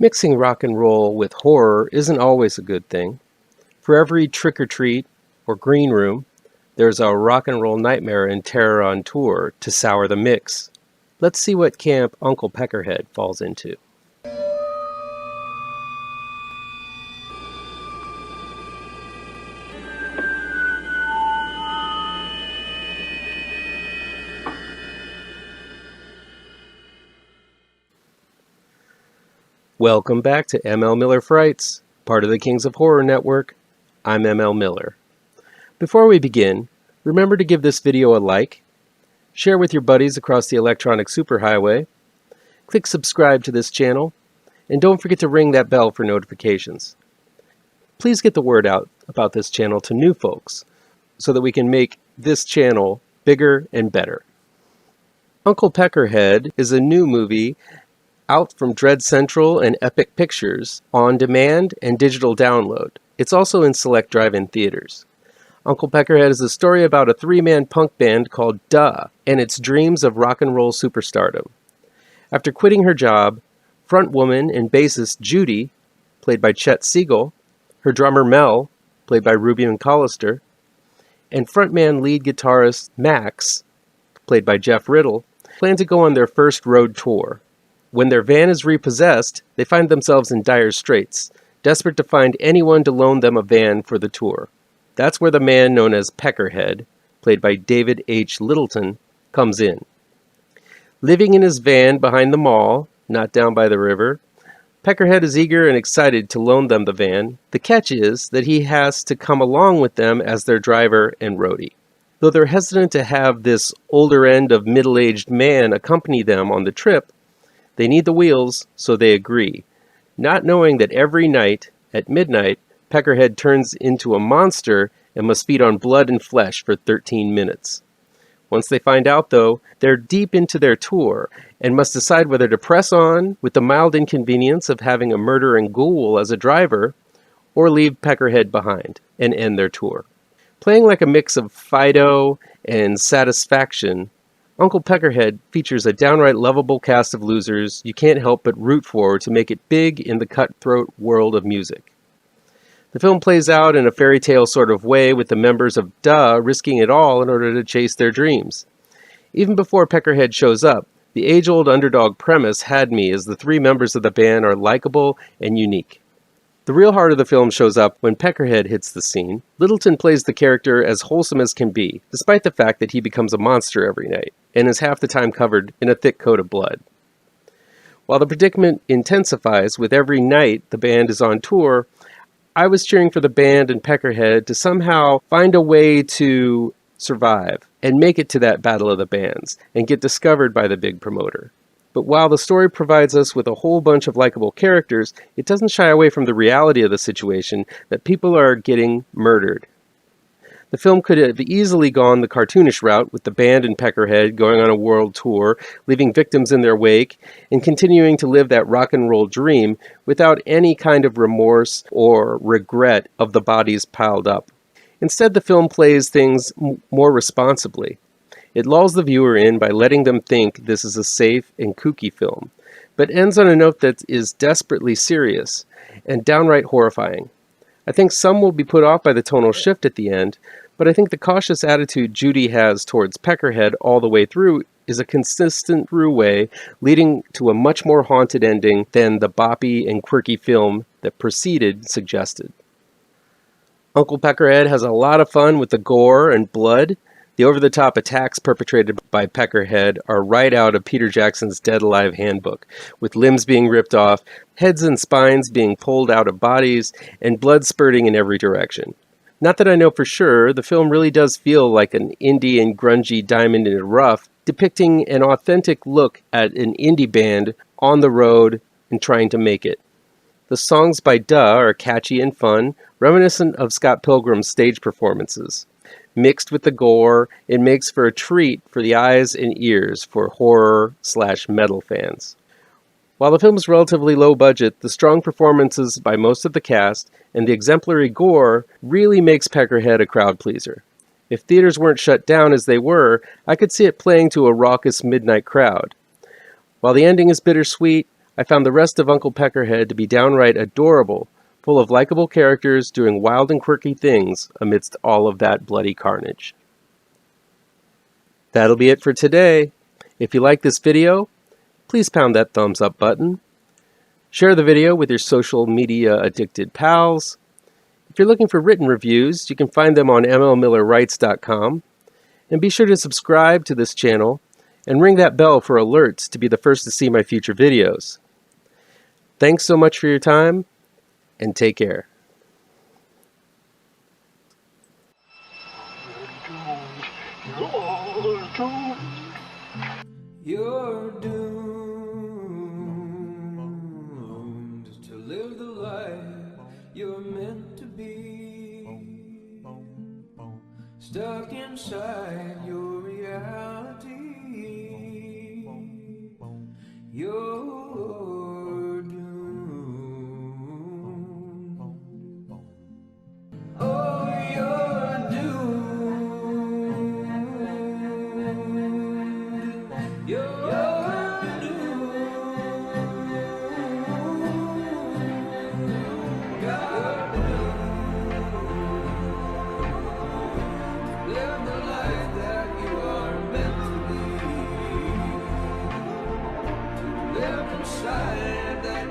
Mixing rock and roll with horror isn't always a good thing. For every trick-or-treat or green room, there's a rock and roll nightmare and terror on tour to sour the mix. Let's see what camp Uncle Peckerhead falls into. Welcome back to ML Miller Frights, part of the Kings of Horror Network. I'm ML Miller. Before we begin, remember to give this video a like, share with your buddies across the electronic superhighway, click subscribe to this channel, and don't forget to ring that bell for notifications. Please get the word out about this channel to new folks so that we can make this channel bigger and better. Uncle Peckerhead is a new movie out from Dread Central and Epic Pictures on demand and digital download. It's also in select drive-in theaters. Uncle Peckerhead is a story about a three-man punk band called Duh and its dreams of rock and roll superstardom. After quitting her job, frontwoman and bassist Judy, played by Chet Siegel, her drummer Mel, played by Ruby McCollister, and frontman lead guitarist Max, played by Jeff Riddle, plan to go on their first road tour. When their van is repossessed, they find themselves in dire straits, desperate to find anyone to loan them a van for the tour. That's where the man known as Peckerhead, played by David H. Littleton, comes in. Living in his van behind the mall, not down by the river, Peckerhead is eager and excited to loan them the van. The catch is that he has to come along with them as their driver and roadie. Though they're hesitant to have this older end of middle-aged man accompany them on the trip, they need the wheels, so they agree, not knowing that every night, at midnight, Peckerhead turns into a monster and must feed on blood and flesh for 13 minutes. Once they find out, though, they're deep into their tour and must decide whether to press on with the mild inconvenience of having a murdering ghoul as a driver or leave Peckerhead behind and end their tour. Playing like a mix of Fido and Satisfaction, Uncle Peckerhead features a downright lovable cast of losers you can't help but root for to make it big in the cutthroat world of music. The film plays out in a fairy tale sort of way, with the members of Duh risking it all in order to chase their dreams. Even before Peckerhead shows up, the age-old underdog premise had me as the three members of the band are likable and unique. The real heart of the film shows up when Peckerhead hits the scene. Littleton plays the character as wholesome as can be, despite the fact that he becomes a monster every night, and is half the time covered in a thick coat of blood. While the predicament intensifies with every night the band is on tour, I was cheering for the band and Peckerhead to somehow find a way to survive and make it to that battle of the bands and get discovered by the big promoter. But while the story provides us with a whole bunch of likable characters, it doesn't shy away from the reality of the situation that people are getting murdered. The film could have easily gone the cartoonish route, with the band and Peckerhead going on a world tour, leaving victims in their wake, and continuing to live that rock and roll dream without any kind of remorse or regret of the bodies piled up. Instead, the film plays things more responsibly. It lulls the viewer in by letting them think this is a safe and kooky film, but ends on a note that is desperately serious and downright horrifying. I think some will be put off by the tonal shift at the end, but I think the cautious attitude Judy has towards Peckerhead all the way through is a consistent through way, leading to a much more haunted ending than the boppy and quirky film that preceded suggested. Uncle Peckerhead has a lot of fun with the gore and blood. The over-the-top attacks perpetrated by Peckerhead are right out of Peter Jackson's Dead Alive handbook, with limbs being ripped off, heads and spines being pulled out of bodies, and blood spurting in every direction. Not that I know for sure, the film really does feel like an indie and grungy diamond in the rough, depicting an authentic look at an indie band on the road and trying to make it. The songs by Duh are catchy and fun, reminiscent of Scott Pilgrim's stage performances. Mixed with the gore, it makes for a treat for the eyes and ears for horror/metal fans. While the film is relatively low budget, the strong performances by most of the cast and the exemplary gore really makes Peckerhead a crowd pleaser. If theaters weren't shut down as they were, I could see it playing to a raucous midnight crowd. While the ending is bittersweet, I found the rest of Uncle Peckerhead to be downright adorable, full of likable characters doing wild and quirky things amidst all of that bloody carnage. That'll be it for today. If you like this video, please pound that thumbs up button. Share the video with your social media addicted pals. If you're looking for written reviews, you can find them on mlmillerwrites.com. And be sure to subscribe to this channel and ring that bell for alerts to be the first to see my future videos. Thanks so much for your time, and take care. You're doomed to live the life you're meant to be, stuck inside your reality. You're doomed. Oh, you're doomed. You're doomed. You're doomed. Live the life that you are meant to be. Live inside that